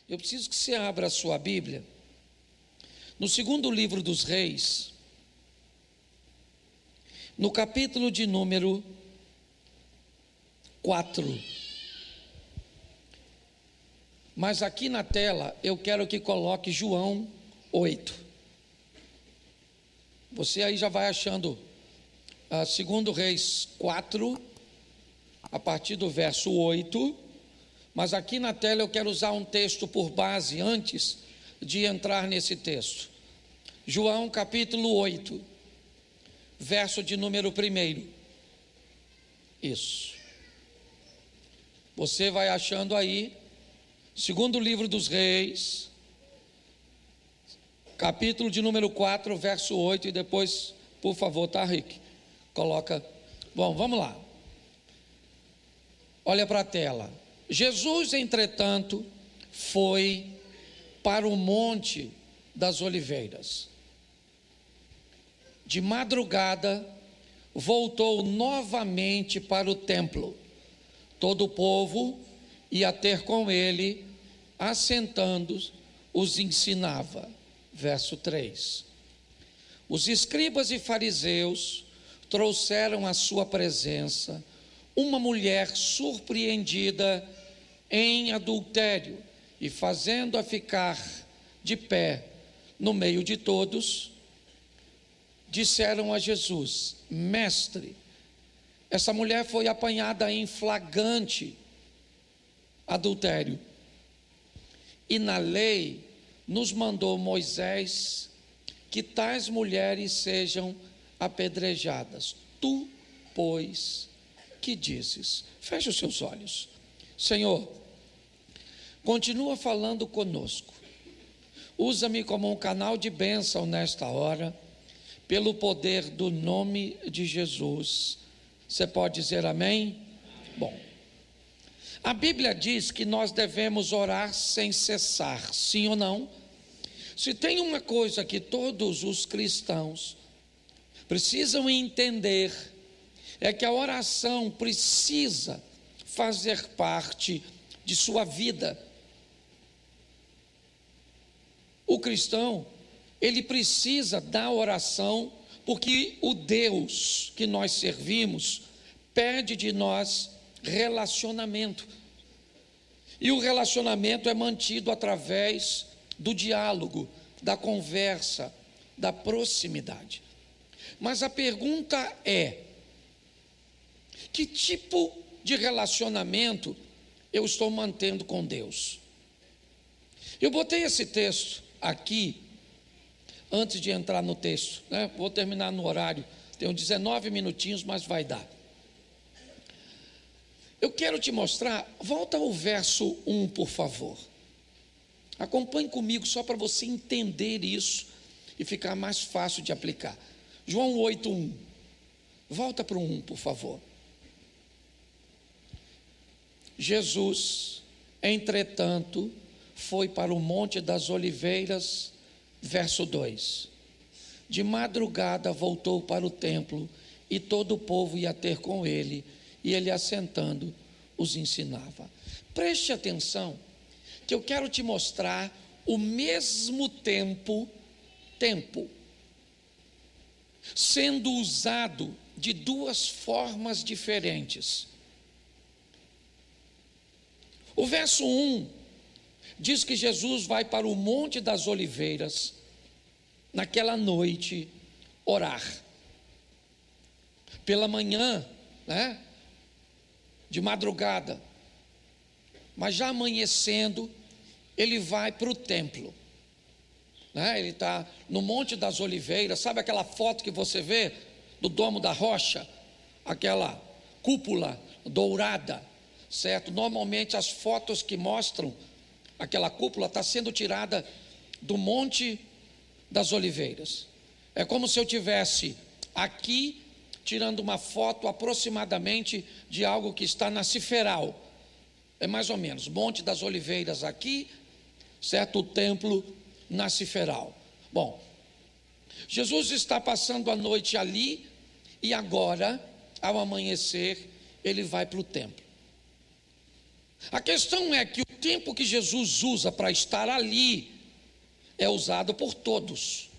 Eu preciso que você abra a sua Bíblia no segundo livro dos Reis, no capítulo de número 4. Mas aqui na tela eu quero que coloque João 8. Você aí já vai achando segundo Reis 4, a partir do verso 8. Mas aqui na tela eu quero usar um texto por base antes de entrar nesse texto. João capítulo 8, verso de número 1. Isso. Você vai achando aí, segundo livro dos Reis, capítulo de número 4, verso 8, e depois, por favor, tá, Rick? Coloca. Bom, vamos lá. Olha para a tela. Jesus, entretanto, foi para o Monte das Oliveiras. De madrugada, voltou novamente para o templo. Todo o povo ia ter com ele, assentando, os ensinava. Verso 3. Os escribas e fariseus trouxeram à sua presença uma mulher surpreendida em adultério, e fazendo-a ficar de pé no meio de todos, disseram a Jesus: Mestre, essa mulher foi apanhada em flagrante adultério, e na lei nos mandou Moisés que tais mulheres sejam apedrejadas. Tu, pois, que dizes? Feche os seus olhos. Senhor, continua falando conosco. Usa-me como um canal de bênção nesta hora, pelo poder do nome de Jesus. Você pode dizer amém? Bom, a Bíblia diz que nós devemos orar sem cessar, sim ou não? Se tem uma coisa que todos os cristãos precisam entender, é que a oração precisa fazer parte de sua vida. O cristão, ele precisa da oração, porque o Deus que nós servimos pede de nós relacionamento. E o relacionamento é mantido através do diálogo, da conversa, da proximidade. Mas a pergunta é: que tipo de relacionamento eu estou mantendo com Deus? Eu botei esse texto aqui, antes de entrar no texto, né? Vou terminar no horário, tenho 19 minutinhos, mas vai dar. Eu quero te mostrar, volta ao verso 1, por favor. Acompanhe comigo, só para você entender isso e ficar mais fácil de aplicar. João 8:1. Volta para o 1, por favor. Jesus, entretanto, foi para o Monte das Oliveiras, verso 2. De madrugada voltou para o templo, e todo o povo ia ter com ele, e ele, assentando, os ensinava. Preste atenção, que eu quero te mostrar o mesmo tempo sendo usado de duas formas diferentes. O verso 1 diz que Jesus vai para o Monte das Oliveiras, naquela noite, orar. Pela manhã, né? De madrugada, mas já amanhecendo, ele vai para o templo, né? Ele está no Monte das Oliveiras. Sabe aquela foto que você vê do Domo da Rocha, aquela cúpula dourada, certo? Normalmente as fotos que mostram aquela cúpula está sendo tirada do Monte das Oliveiras. É como se eu tivesse aqui tirando uma foto aproximadamente de algo que está na Ciferal. É mais ou menos, Monte das Oliveiras aqui, certo? O templo na Ciferal. Bom, Jesus está passando a noite ali, e agora, ao amanhecer, ele vai para o templo. A questão é que o tempo que Jesus usa para estar ali é usado por todos,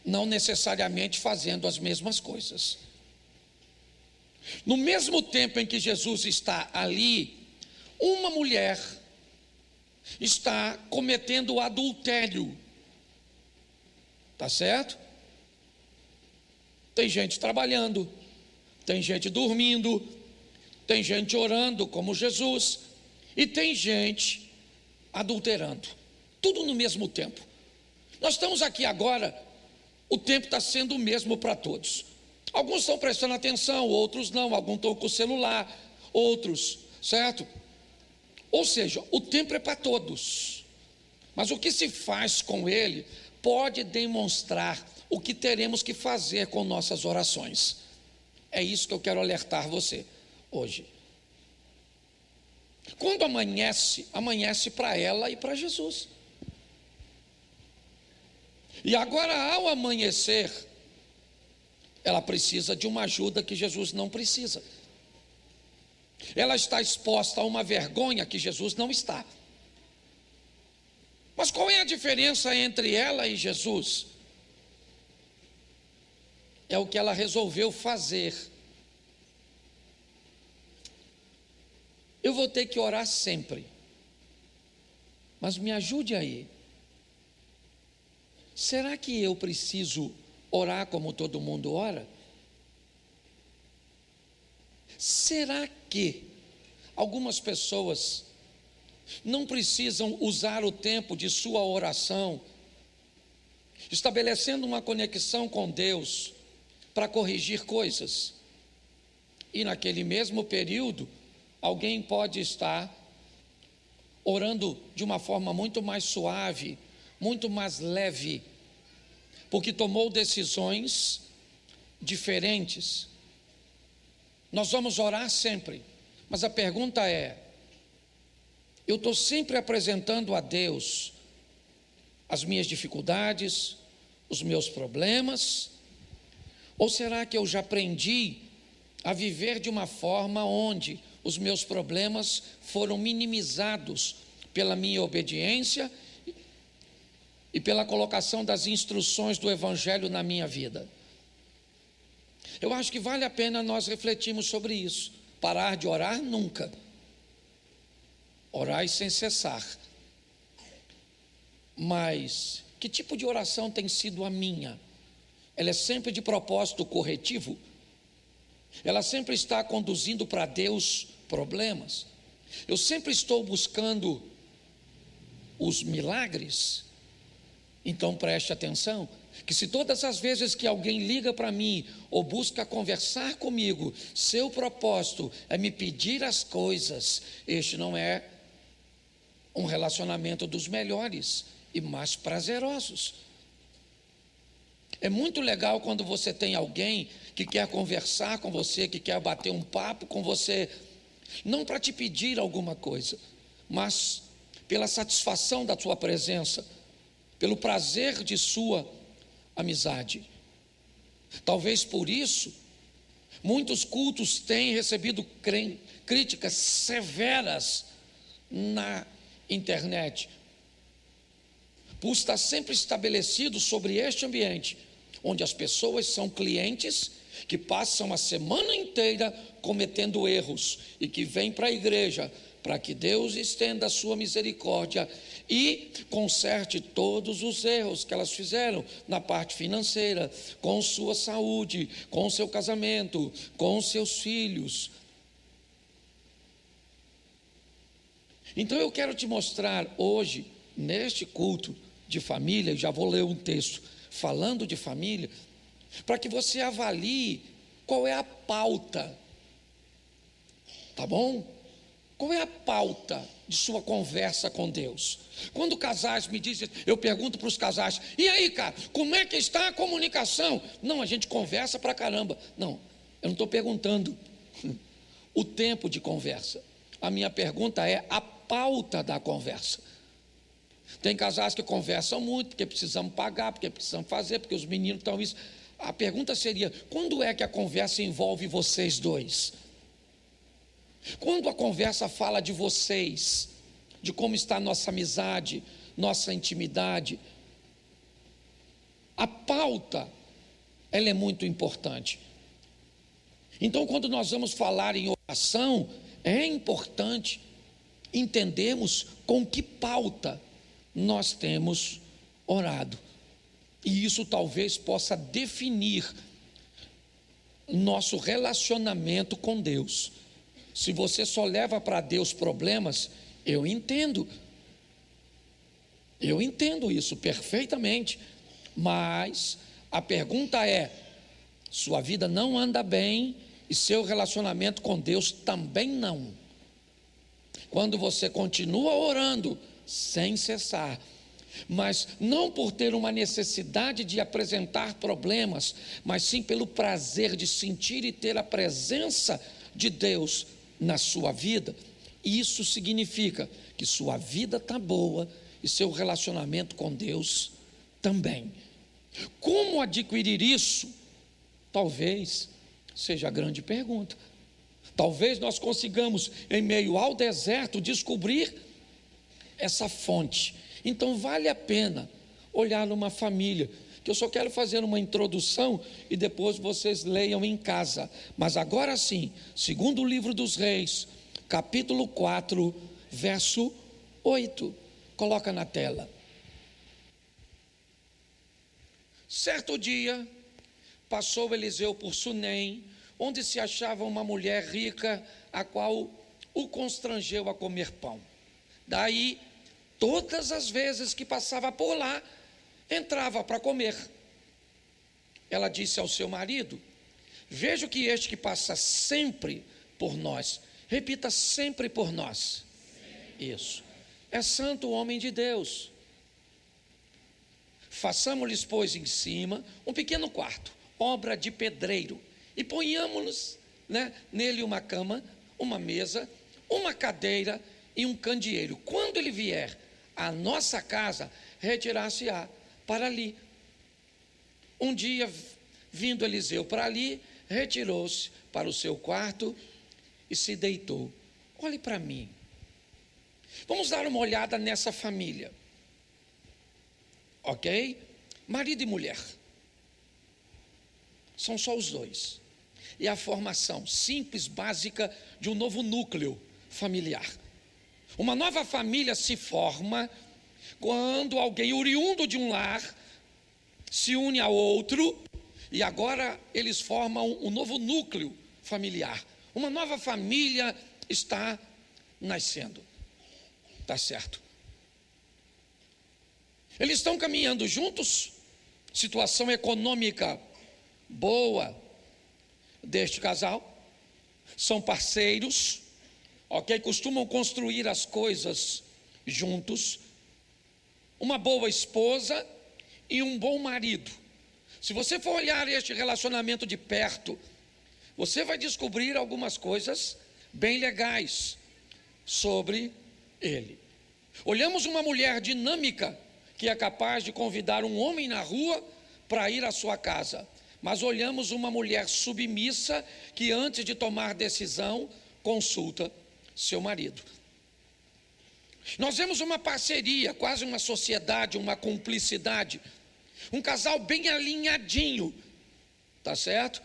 não necessariamente fazendo as mesmas coisas. No mesmo tempo em que Jesus está ali, uma mulher está cometendo adultério. Tá certo? Tem gente trabalhando, tem gente dormindo, tem gente orando como Jesus, e tem gente adulterando. Tudo no mesmo tempo. Nós estamos aqui agora, o tempo está sendo o mesmo para todos. Alguns estão prestando atenção, outros não, alguns estão com o celular, outros, certo? Ou seja, o tempo é para todos. Mas o que se faz com ele pode demonstrar o que teremos que fazer com nossas orações. É isso que eu quero alertar você hoje. Quando amanhece, amanhece para ela e para Jesus. E agora, ao amanhecer, ela precisa de uma ajuda que Jesus não precisa. Ela está exposta a uma vergonha que Jesus não está. Mas qual é a diferença entre ela e Jesus? É o que ela resolveu fazer. Eu vou ter que orar sempre, mas me ajude aí. Será que eu preciso orar como todo mundo ora? Será que algumas pessoas não precisam usar o tempo de sua oração, estabelecendo uma conexão com Deus, para corrigir coisas? E naquele mesmo período, alguém pode estar orando de uma forma muito mais suave, muito mais leve, porque tomou decisões diferentes. Nós vamos orar sempre, mas a pergunta é: eu estou sempre apresentando a Deus as minhas dificuldades, os meus problemas, ou será que eu já aprendi a viver de uma forma onde os meus problemas foram minimizados pela minha obediência e pela colocação das instruções do Evangelho na minha vida? Eu acho que vale a pena nós refletirmos sobre isso. Parar de orar nunca. Orai sem cessar. Mas que tipo de oração tem sido a minha? Ela é sempre de propósito corretivo? Ela sempre está conduzindo para Deus problemas? Eu sempre estou buscando os milagres? Então preste atenção, que se todas as vezes que alguém liga para mim ou busca conversar comigo, seu propósito é me pedir as coisas, este não é um relacionamento dos melhores e mais prazerosos. É muito legal quando você tem alguém que quer conversar com você, que quer bater um papo com você, não para te pedir alguma coisa, mas pela satisfação da sua presença, pelo prazer de sua amizade. Talvez por isso, muitos cultos têm recebido críticas severas na internet, por estar sempre estabelecido sobre este ambiente, onde as pessoas são clientes que passam a semana inteira cometendo erros e que vêm para a igreja para que Deus estenda a sua misericórdia e conserte todos os erros que elas fizeram na parte financeira, com sua saúde, com seu casamento, com seus filhos. Então eu quero te mostrar hoje, neste culto de família, já vou ler um texto falando de família, para que você avalie qual é a pauta, tá bom? Qual é a pauta de sua conversa com Deus? Quando casais me dizem, eu pergunto para os casais, e aí, cara, como é que está a comunicação? Não, a gente conversa pra caramba. Não, eu não estou perguntando o tempo de conversa. A minha pergunta é a pauta da conversa. Tem casais que conversam muito, porque precisamos pagar, porque precisamos fazer, porque os meninos estão isso. A pergunta seria, quando é que a conversa envolve vocês dois? Quando a conversa fala de vocês, de como está a nossa amizade, nossa intimidade, a pauta, ela é muito importante. Então, quando nós vamos falar em oração, é importante entendermos com que pauta nós temos orado. E isso talvez possa definir nosso relacionamento com Deus. Se você só leva para Deus problemas, eu entendo isso perfeitamente, mas a pergunta é: sua vida não anda bem e seu relacionamento com Deus também não. Quando você continua orando sem cessar, mas não por ter uma necessidade de apresentar problemas, mas sim pelo prazer de sentir e ter a presença de Deus na sua vida, isso significa que sua vida está boa e seu relacionamento com Deus também. Como adquirir isso? Talvez seja a grande pergunta. Talvez nós consigamos, em meio ao deserto, descobrir essa fonte. Então vale a pena olhar numa família, que eu só quero fazer uma introdução e depois vocês leiam em casa. Mas agora sim, segundo o livro dos Reis, capítulo 4, verso 8. Coloca na tela. Certo dia, passou Eliseu por Sunem, onde se achava uma mulher rica, a qual o constrangeu a comer pão. Daí, todas as vezes que passava por lá, entrava para comer. Ela disse ao seu marido: vejo que este que passa sempre por nós, repita, sempre por nós. Isso. É santo homem de Deus. Façamos-lhes, pois, em cima um pequeno quarto, obra de pedreiro, e ponhamos-nos, nele uma cama, uma mesa, uma cadeira e um candeeiro. Quando ele vier à nossa casa, retirar-se-á para ali. Um dia, vindo Eliseu para ali, retirou-se para o seu quarto e se deitou. Olhe para mim. Vamos dar uma olhada nessa família. Ok? Marido e mulher. São só os dois. E a formação simples, básica de um novo núcleo familiar. Uma nova família se forma quando alguém oriundo de um lar se une a outro e agora eles formam um novo núcleo familiar. Uma nova família está nascendo. Tá certo? Eles estão caminhando juntos, situação econômica boa deste casal, são parceiros, ok? Costumam construir as coisas juntos, uma boa esposa e um bom marido. Se você for olhar este relacionamento de perto, você vai descobrir algumas coisas bem legais sobre ele. Olhamos uma mulher dinâmica, que é capaz de convidar um homem na rua para ir à sua casa. Mas olhamos uma mulher submissa, que antes de tomar decisão, consulta seu marido. Nós vemos uma parceria, quase uma sociedade, uma cumplicidade. Um casal bem alinhadinho, tá certo?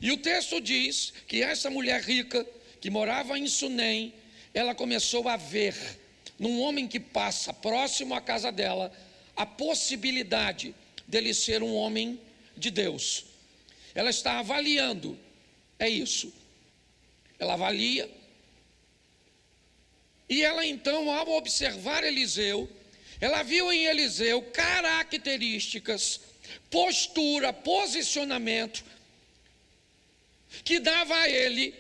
E o texto diz que essa mulher rica, que morava em Sunem, ela começou a ver num homem que passa próximo à casa dela, a possibilidade dele ser um homem de Deus. Ela está avaliando, é isso. Ela avalia, e ela então, ao observar Eliseu, ela viu em Eliseu características, postura, posicionamento, que dava a ele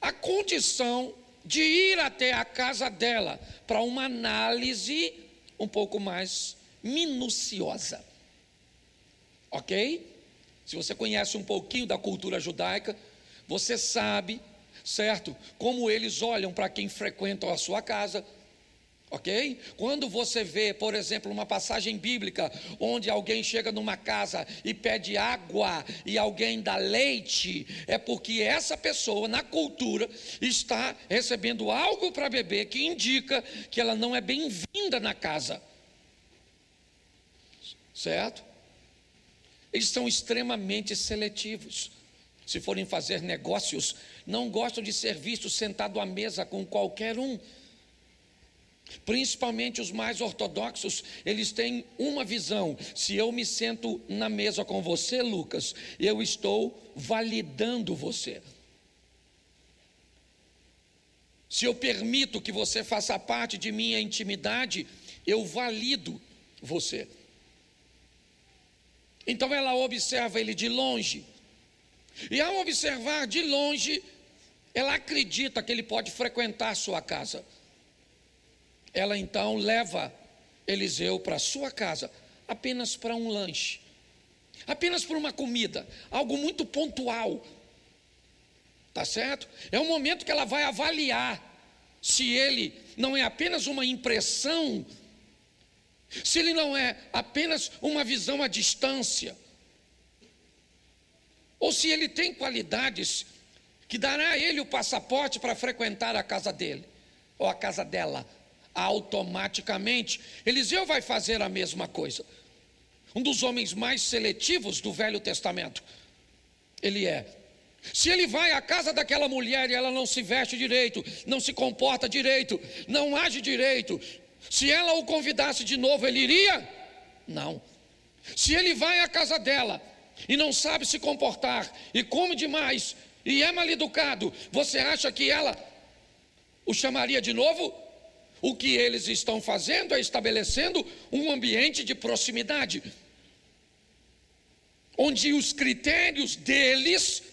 a condição de ir até a casa dela para uma análise um pouco mais minuciosa. Ok? Se você conhece um pouquinho da cultura judaica, você sabe, certo, como eles olham para quem frequenta a sua casa. Ok? Quando você vê, por exemplo, uma passagem bíblica onde alguém chega numa casa e pede água e alguém dá leite, é porque essa pessoa, na cultura, está recebendo algo para beber que indica que ela não é bem-vinda na casa. Certo? Eles são extremamente seletivos. Se forem fazer negócios, não gostam de ser vistos sentado à mesa com qualquer um. Principalmente os mais ortodoxos, eles têm uma visão: se eu me sento na mesa com você, Lucas, eu estou validando você. Se eu permito que você faça parte de minha intimidade, eu valido você. Então ela observa ele de longe, e ao observar de longe, ela acredita que ele pode frequentar a sua casa. Ela então leva Eliseu para a sua casa, apenas para um lanche, apenas para uma comida, algo muito pontual, tá certo? É um momento que ela vai avaliar se ele não é apenas uma impressão, se ele não é apenas uma visão à distância, ou se ele tem qualidades que dará a ele o passaporte para frequentar a casa dele, ou a casa dela. Automaticamente, Eliseu vai fazer a mesma coisa. Um dos homens mais seletivos do Velho Testamento, ele é. Se ele vai à casa daquela mulher e ela não se veste direito, não se comporta direito, não age direito, se ela o convidasse de novo, ele iria? Não. Se ele vai à casa dela e não sabe se comportar, e come demais, e é mal educado, você acha que ela o chamaria de novo? O que eles estão fazendo é estabelecendo um ambiente de proximidade, onde os critérios deles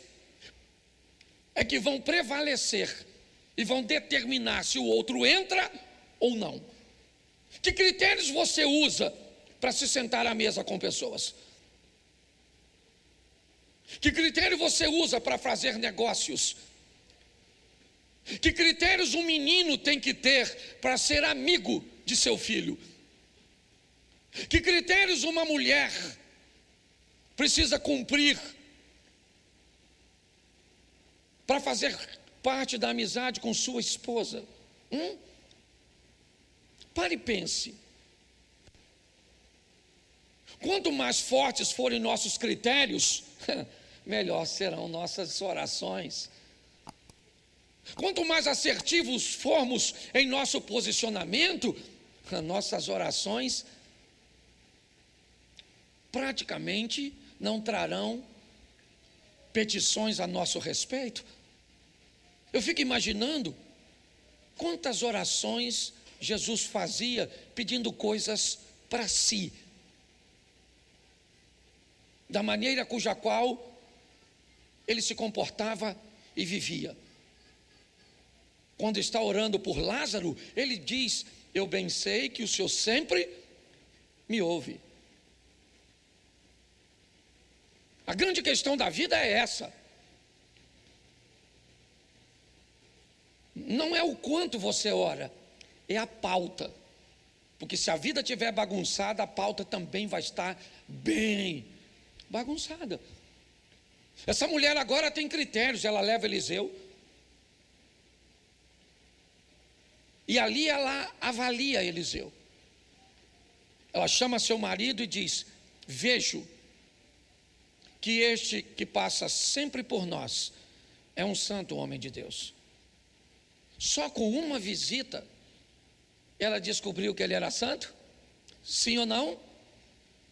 é que vão prevalecer e vão determinar se o outro entra ou não. Que critérios você usa para se sentar à mesa com pessoas? Que critério você usa para fazer negócios? Que critérios um menino tem que ter para ser amigo de seu filho? Que critérios uma mulher precisa cumprir para fazer parte da amizade com sua esposa? Pare e pense. Quanto mais fortes forem nossos critérios, melhor serão nossas orações. Quanto mais assertivos formos em nosso posicionamento, nossas orações praticamente não trarão petições a nosso respeito. Eu fico imaginando quantas orações Jesus fazia pedindo coisas para si, da maneira cuja qual ele se comportava e vivia. Quando está orando por Lázaro, ele diz: eu bem sei que o Senhor sempre me ouve. A grande questão da vida é essa. Não é o quanto você ora, é a pauta. Porque se a vida estiver bagunçada, a pauta também vai estar bem bagunçada. Essa mulher agora tem critérios, ela leva Eliseu. E ali ela avalia Eliseu. Ela chama seu marido e diz: vejo que este que passa sempre por nós é um santo homem de Deus. Só com uma visita ela descobriu que ele era santo? Sim ou não?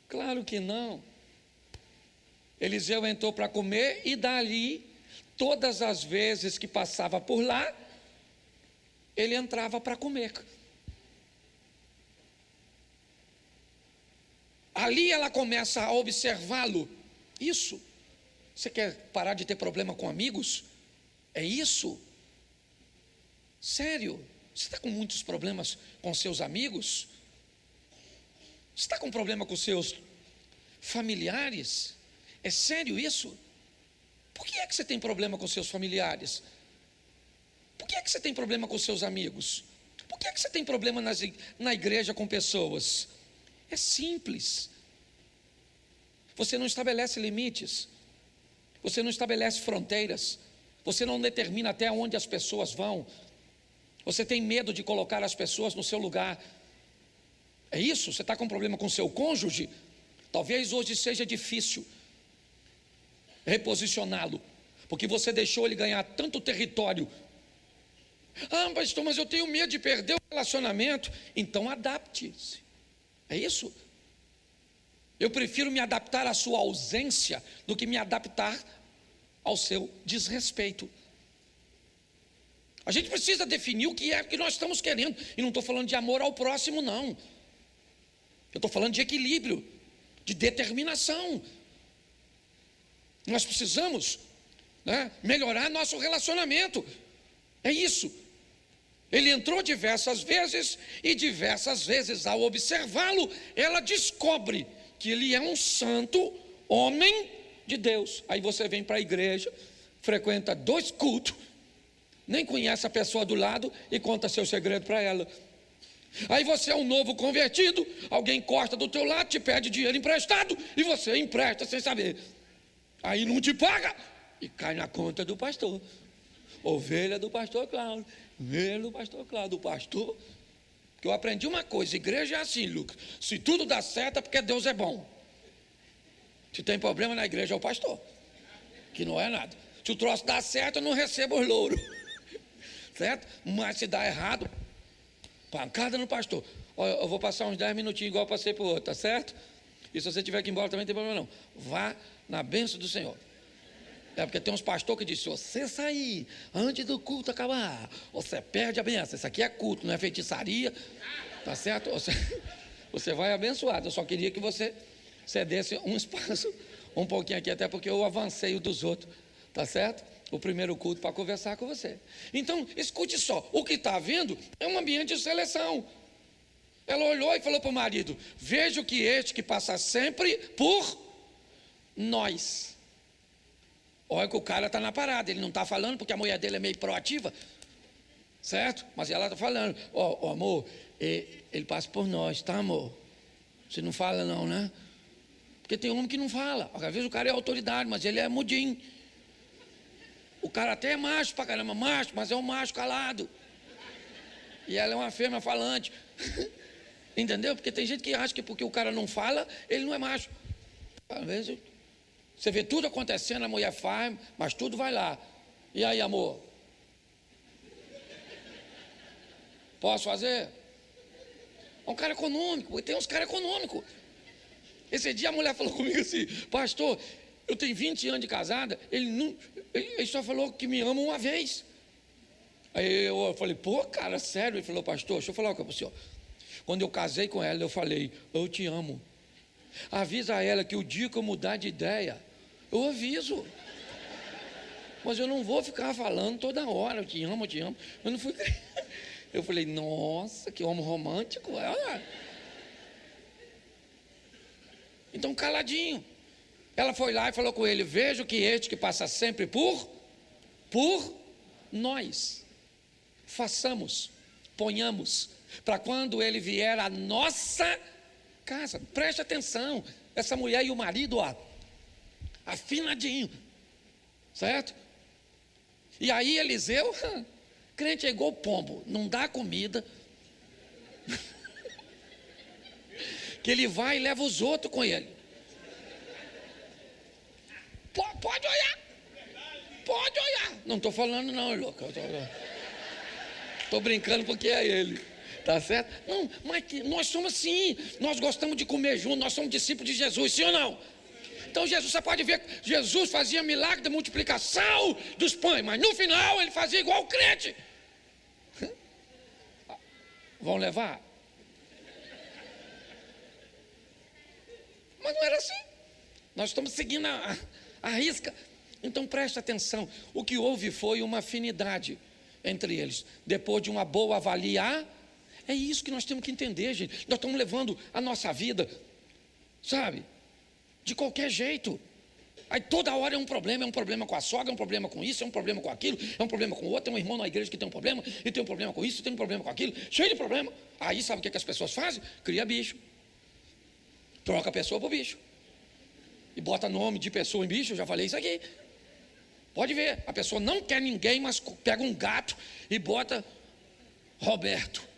Claro que não. Eliseu entrou para comer e dali, todas as vezes que passava por lá, ele entrava para comer. Ali ela começa a observá-lo. Isso. Você quer parar de ter problema com amigos? É isso? Sério? Você está com muitos problemas com seus amigos? Você está com problema com seus familiares? É sério isso? Por que é que você tem problema com seus familiares? Por que é que você tem problema com seus amigos? Por que é que você tem problema na igreja com pessoas? É simples. Você não estabelece limites, você não estabelece fronteiras, você não determina até onde as pessoas vão, você tem medo de colocar as pessoas no seu lugar. É isso? Você está com problema com seu cônjuge? Talvez hoje seja difícil reposicioná-lo, porque você deixou ele ganhar tanto território. Ah, pastor, mas eu tenho medo de perder o relacionamento. Então adapte-se. É isso? Eu prefiro me adaptar à sua ausência do que me adaptar ao seu desrespeito. A gente precisa definir o que é que nós estamos querendo. E não estou falando de amor ao próximo, não. Eu estou falando de equilíbrio, de determinação. Nós precisamos, melhorar nosso relacionamento. É isso. Ele entrou diversas vezes, e diversas vezes, ao observá-lo, ela descobre que ele é um santo homem de Deus. Aí você vem para a igreja, frequenta 2 cultos, nem conhece a pessoa do lado e conta seu segredo para ela. Aí você é um novo convertido, alguém corta do teu lado, te pede dinheiro emprestado e você empresta sem saber. Aí não te paga e cai na conta do pastor. Ovelha do pastor Cláudio, ovelha do pastor Cláudio, do pastor. Que eu aprendi uma coisa: igreja é assim, Lucas, se tudo dá certo é porque Deus é bom. Se tem problema na igreja é o pastor, que não é nada. Se o troço dá certo, eu não recebo os louros, certo? Mas se dá errado, pancada no pastor. Eu vou passar uns 10 minutinhos igual eu passei para o outro, tá certo? E se você tiver que ir embora também não tem problema não. Vá na bênção do Senhor. É porque tem uns pastores que dizem: se você sair antes do culto acabar, você perde a bênção. Isso aqui é culto, não é feitiçaria, tá certo? Você vai abençoado. Eu só queria que você cedesse um espaço, um pouquinho aqui, até porque eu avancei o dos outros, tá certo? O primeiro culto para conversar com você. Então, escute só, o que está havendo é um ambiente de seleção. Ela olhou e falou para o marido: vejo que este que passa sempre por nós. Olha que o cara está na parada, ele não está falando porque a mulher dele é meio proativa, certo? Mas ela está falando: ó, amor, ele passa por nós, tá, amor? Você não fala não, né? Porque tem homem que não fala. Às vezes o cara é autoridade, mas ele é mudinho. O cara até é macho pra caramba, macho, mas é um macho calado. E ela é uma fêmea falante. Entendeu? Porque tem gente que acha que porque o cara não fala, ele não é macho. Às vezes você vê tudo acontecendo, a mulher faz, mas tudo vai lá. E aí, amor? Posso fazer? É um cara econômico, tem uns caras econômicos. Esse dia a mulher falou comigo assim: pastor, eu tenho 20 anos de casada, ele só falou que me ama uma vez. Aí eu falei: pô, cara, sério? Ele falou: pastor, deixa eu falar com o senhor. Quando eu casei com ela, eu falei: eu te amo. Avisa a ela que o dia que eu mudar de ideia, eu aviso. Mas eu não vou ficar falando toda hora: eu te amo, eu te amo. Eu não fui. Eu falei: nossa, que homem romântico. Então, caladinho. Ela foi lá e falou com ele: vejo que este que passa sempre por nós, façamos, ponhamos, para quando ele vier à nossa casa. Preste atenção, essa mulher e o marido, afinadinho, certo? E aí Eliseu, crente é igual pombo, não dá comida, que ele vai e leva os outros com ele. Pode olhar, não estou falando não, louco, estou brincando porque é ele, tá certo? Não, mas nós somos assim, nós gostamos de comer junto, nós somos discípulos de Jesus, sim ou não? Então Jesus, você pode ver, Jesus fazia milagre da multiplicação dos pães, mas no final ele fazia igual o crente. Vão levar? Mas não era assim. Nós estamos seguindo a risca. Então preste atenção, o que houve foi uma afinidade entre eles, depois de uma boa avaliar. É isso que nós temos que entender, gente. Nós estamos levando a nossa vida, sabe, de qualquer jeito. Aí toda hora é um problema com a sogra, é um problema com isso, é um problema com aquilo, é um problema com o outro, tem um irmão na igreja que tem um problema, e tem um problema com isso, tem um problema com aquilo, cheio de problema. Aí sabe o que as pessoas fazem? Cria bicho. Troca a pessoa por bicho. E bota nome de pessoa em bicho, eu já falei isso aqui. Pode ver, a pessoa não quer ninguém, mas pega um gato e bota Roberto.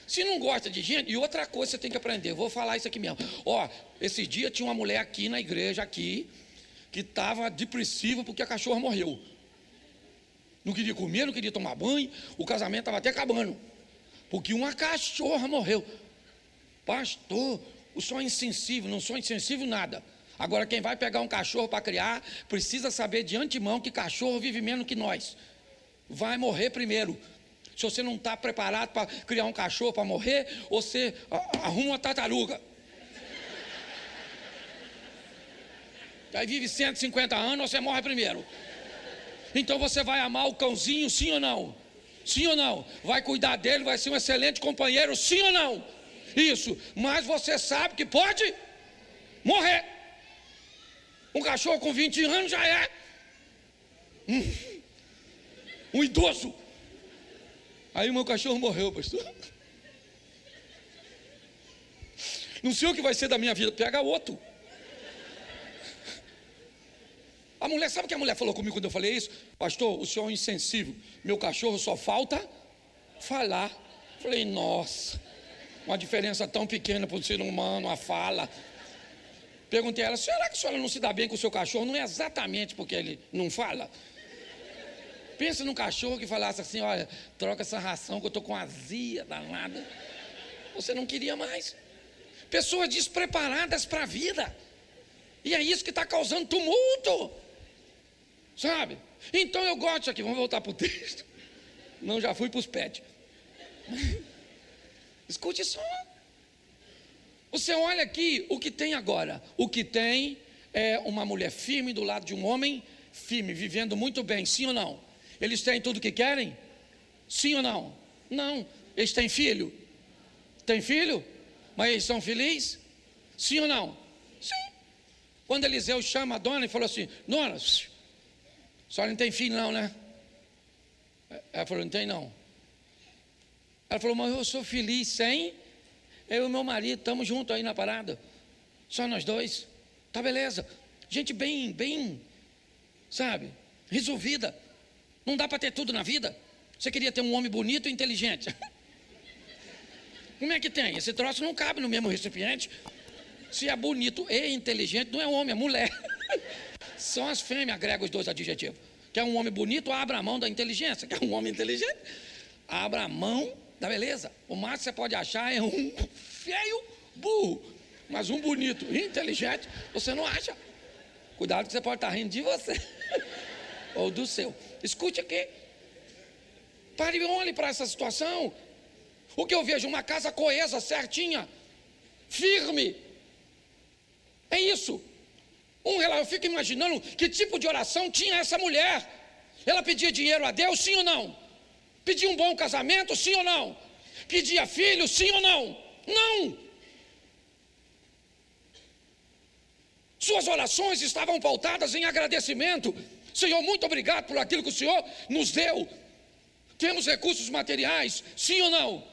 Se não gosta de gente, e outra coisa você tem que aprender, eu vou falar isso aqui mesmo. Ó, esse dia tinha uma mulher aqui na igreja, aqui, que estava depressiva porque a cachorra morreu. Não queria comer, não queria tomar banho, o casamento estava até acabando, porque uma cachorra morreu. Pastor, o senhor é insensível, não sou insensível nada. Agora quem vai pegar um cachorro para criar, precisa saber de antemão que cachorro vive menos que nós. Vai morrer primeiro. Se você não está preparado para criar um cachorro para morrer, você arruma uma tartaruga. Aí vive 150 anos, você morre primeiro. Então você vai amar o cãozinho, sim ou não? Sim ou não? Vai cuidar dele, vai ser um excelente companheiro, sim ou não? Isso, mas você sabe que pode morrer. Um cachorro com 20 anos já é um idoso. Aí o meu cachorro morreu, pastor. Não sei o que vai ser da minha vida, pega outro. A mulher, sabe o que a mulher falou comigo quando eu falei isso? Pastor, o senhor é um insensível, meu cachorro só falta falar. Falei, nossa, uma diferença tão pequena para o ser humano, a fala. Perguntei a ela, será que a senhora não se dá bem com o seu cachorro? Não é exatamente porque ele não fala? Pensa num cachorro que falasse assim, olha, troca essa ração que eu estou com azia danada. Você não queria mais. Pessoas despreparadas para a vida. E é isso que está causando tumulto. Sabe? Então eu gosto disso aqui, vamos voltar para o texto. Não, já fui para os pets. Escute só. Você olha aqui o que tem agora. O que tem é uma mulher firme do lado de um homem firme, vivendo muito bem, sim ou não? Eles têm tudo o que querem? Sim ou não? Não. Eles têm filho? Tem filho? Mas eles são felizes? Sim ou não? Sim. Quando Eliseu chama a dona e falou assim, dona, a senhora não tem filho não, né? Ela falou, não tem não. Ela falou, mas eu sou feliz sem, eu e meu marido, estamos juntos aí na parada, só nós dois, tá beleza. Gente bem, sabe, resolvida. Não dá para ter tudo na vida. Você queria ter um homem bonito e inteligente. Como é que tem? Esse troço não cabe no mesmo recipiente. Se é bonito e inteligente, não é homem, é mulher. São as fêmeas, agrega os dois adjetivos. Quer um homem bonito, abra a mão da inteligência. Quer um homem inteligente, abra a mão da beleza. O máximo que você pode achar é um feio burro. Mas um bonito e inteligente, você não acha. Cuidado que você pode estar rindo de você. Ou do seu. Escute aqui. Pare e olhe para essa situação. O que eu vejo? Uma casa coesa, certinha, firme. É isso. Eu fico imaginando que tipo de oração tinha essa mulher. Ela pedia dinheiro a Deus, sim ou não? Pedia um bom casamento, sim ou não? Pedia filho, sim ou não? Não. Suas orações estavam pautadas em agradecimento. Senhor, muito obrigado por aquilo que o Senhor nos deu. Temos recursos materiais, sim ou não?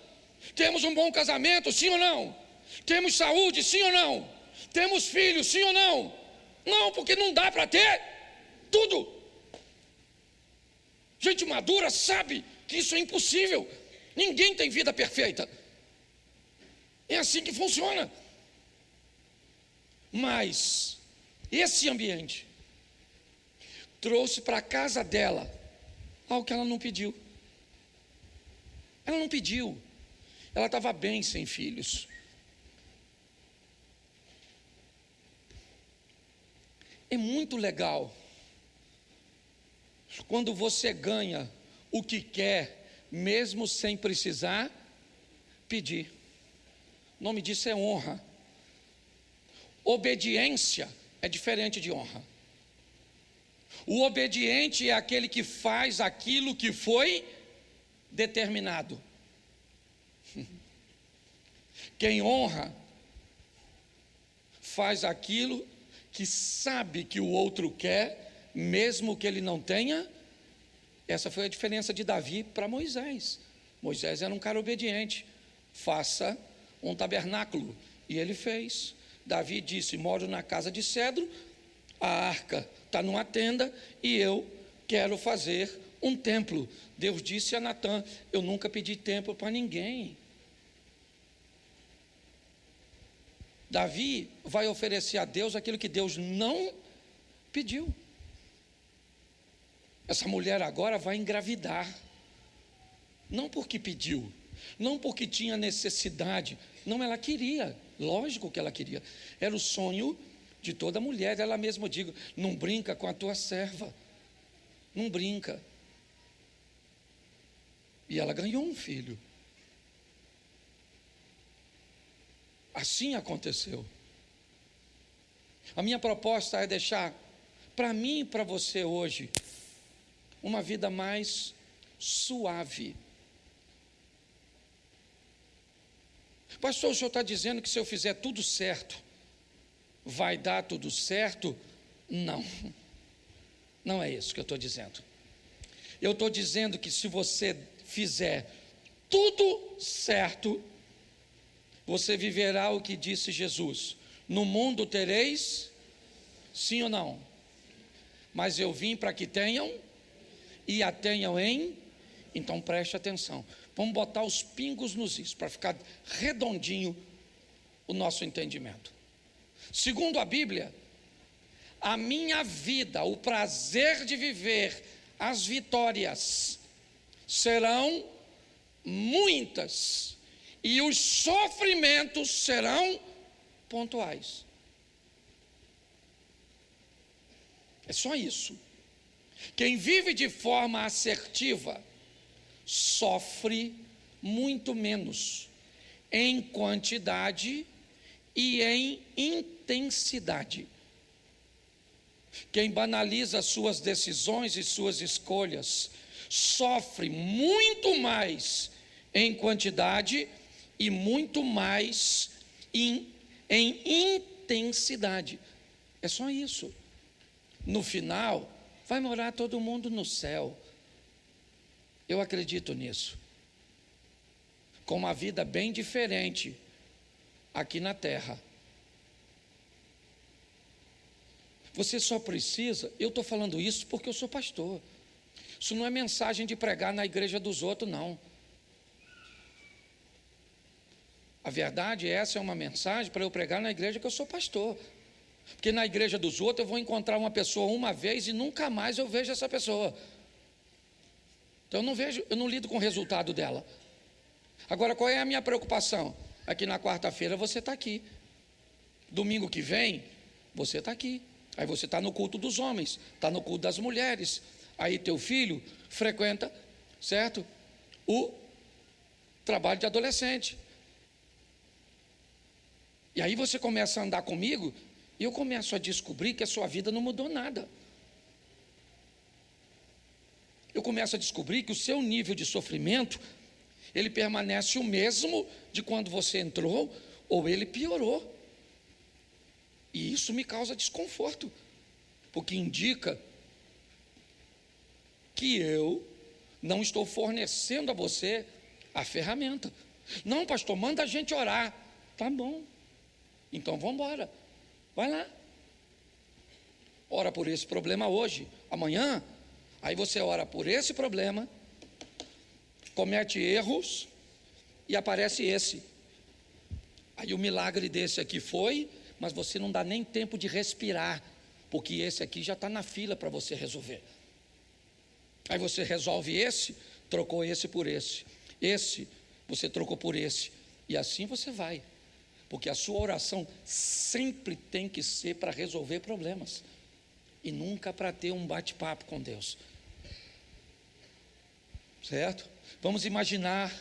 Temos um bom casamento, sim ou não? Temos saúde, sim ou não? Temos filhos, sim ou não? Não, porque não dá para ter tudo. Gente madura sabe que isso é impossível. Ninguém tem vida perfeita. É assim que funciona. Mas esse ambiente trouxe para a casa dela algo que ela não pediu. Ela não pediu. Ela estava bem sem filhos. É muito legal quando você ganha o que quer, mesmo sem precisar pedir. O nome disso é honra. Obediência é diferente de honra. O obediente é aquele que faz aquilo que foi determinado. Quem honra faz aquilo que sabe que o outro quer, mesmo que ele não tenha. Essa foi a diferença de Davi para Moisés. Moisés era um cara obediente. Faça um tabernáculo. E ele fez. Davi disse: moro na casa de cedro, a arca está numa tenda e eu quero fazer um templo. Deus disse a Natã: eu nunca pedi templo para ninguém. Davi vai oferecer a Deus aquilo que Deus não pediu. Essa mulher agora vai engravidar, não porque pediu, não porque tinha necessidade, não, ela queria, lógico que ela queria, era o sonho de toda mulher. Ela mesma diz: não brinca com a tua serva, não brinca. E ela ganhou um filho. Assim aconteceu. A minha proposta é deixar para mim e para você hoje uma vida mais suave. Pastor, o senhor está dizendo que se eu fizer tudo certo, vai dar tudo certo? Não, não é isso que eu estou dizendo. Eu estou dizendo que se você fizer tudo certo, você viverá o que disse Jesus: no mundo tereis, sim ou não? Mas eu vim para que tenham e a tenham em. Então preste atenção, vamos botar os pingos nos is, para ficar redondinho o nosso entendimento. Segundo a Bíblia, a minha vida, o prazer de viver, as vitórias serão muitas, e os sofrimentos serão pontuais. É só isso. Quem vive de forma assertiva sofre muito menos em quantidade e em intensidade. Quem banaliza suas decisões e suas escolhas sofre muito mais em quantidade e muito mais em intensidade. É só isso. No final, vai morar todo mundo no céu. Eu acredito nisso. Com uma vida bem diferente aqui na terra. Você só precisa, eu estou falando isso porque eu sou pastor. Isso não é mensagem de pregar na igreja dos outros, não. A verdade, essa é uma mensagem para eu pregar na igreja que eu sou pastor. Porque na igreja dos outros eu vou encontrar uma pessoa uma vez e nunca mais eu vejo essa pessoa. Então eu não lido com o resultado dela. Agora, qual é a minha preocupação? Aqui na quarta-feira você está aqui. Domingo que vem, você está aqui. Aí você está no culto dos homens, está no culto das mulheres. Aí teu filho frequenta, certo? O trabalho de adolescente. E aí você começa a andar comigo e eu começo a descobrir que a sua vida não mudou nada. Eu começo a descobrir que o seu nível de sofrimento, ele permanece o mesmo de quando você entrou, ou ele piorou. E isso me causa desconforto, porque indica que eu não estou fornecendo a você a ferramenta. Não, pastor, manda a gente orar. Tá bom, então vamos embora, vai lá. Ora por esse problema hoje, amanhã, aí você ora por esse problema, comete erros e aparece esse. Aí o milagre desse aqui foi, mas você não dá nem tempo de respirar, porque esse aqui já está na fila para você resolver. Aí você resolve esse, trocou esse por esse, você trocou por esse, e assim você vai, porque a sua oração sempre tem que ser para resolver problemas, e nunca para ter um bate-papo com Deus, certo? Vamos imaginar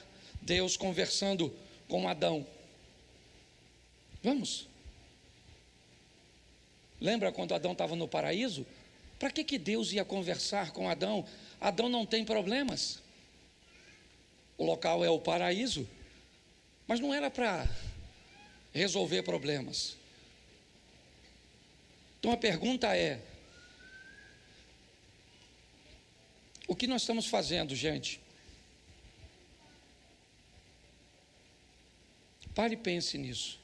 Deus conversando com Adão. Vamos. Lembra quando Adão estava no paraíso? Para que Deus ia conversar com Adão? Adão não tem problemas. O local é o paraíso. Mas não era para resolver problemas. Então a pergunta é: o que nós estamos fazendo, gente? Pare e pense nisso.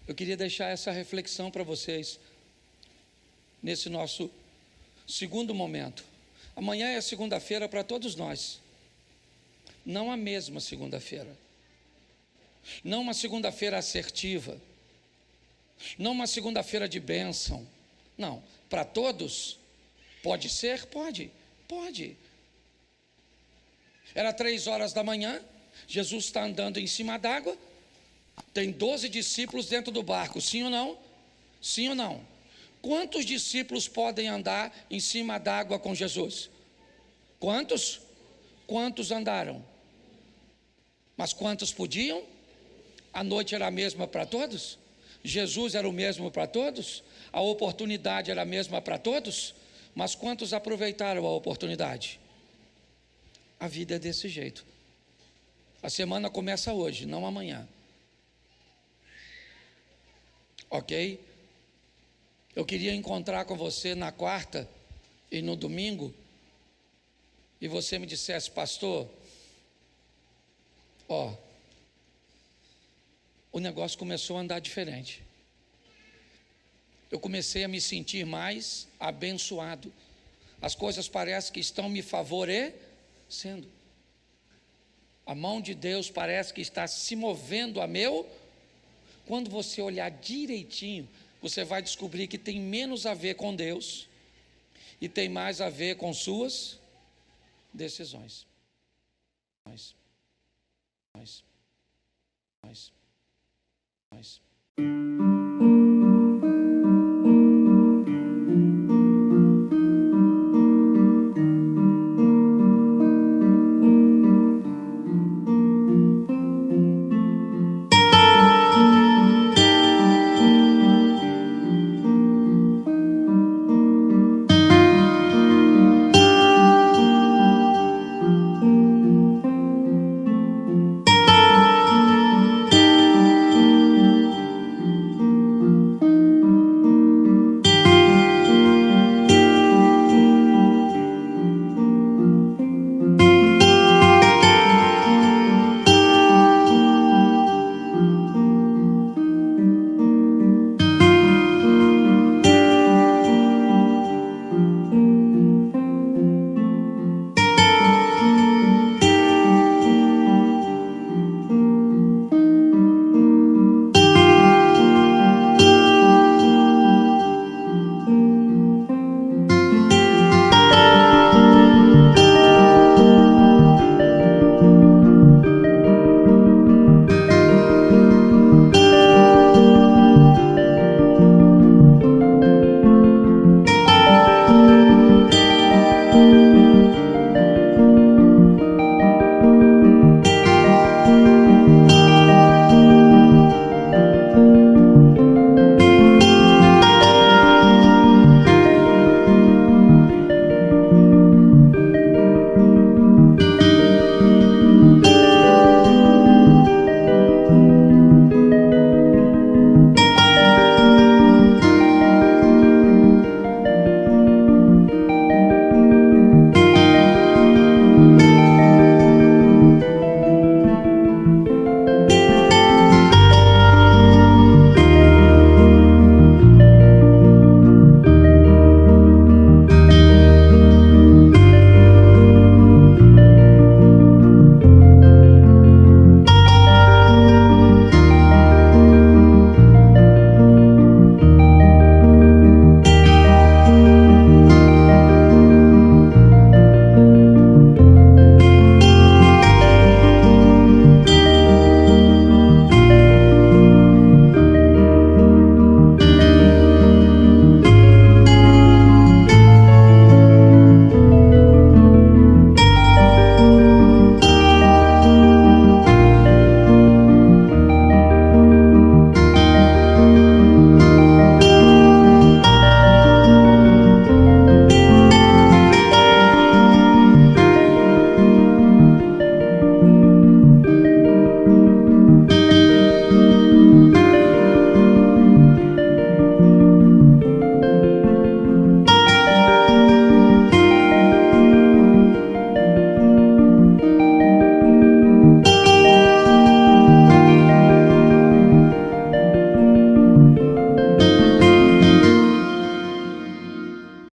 Eu queria deixar essa reflexão para vocês nesse nosso segundo momento. Amanhã é segunda-feira para todos nós. Não a mesma segunda-feira. Não uma segunda-feira assertiva. Não uma segunda-feira de bênção. Não, para todos, pode ser? Pode. Era 3 horas da manhã, Jesus está andando em cima d'água, tem 12 discípulos dentro do barco, sim ou não? Sim ou não? Quantos discípulos podem andar em cima d'água com Jesus? Quantos? Quantos andaram? Mas quantos podiam? A noite era a mesma para todos? Jesus era o mesmo para todos? A oportunidade era a mesma para todos? Mas quantos aproveitaram a oportunidade? A vida é desse jeito. A semana começa hoje, não amanhã. Ok? Eu queria encontrar com você na quarta e no domingo, e você me dissesse: pastor, o negócio começou a andar diferente. Eu comecei a me sentir mais abençoado. As coisas parecem que estão me favorecendo. A mão de Deus parece que está se movendo a meu. Quando você olhar direitinho, você vai descobrir que tem menos a ver com Deus e tem mais a ver com suas decisões. Nós.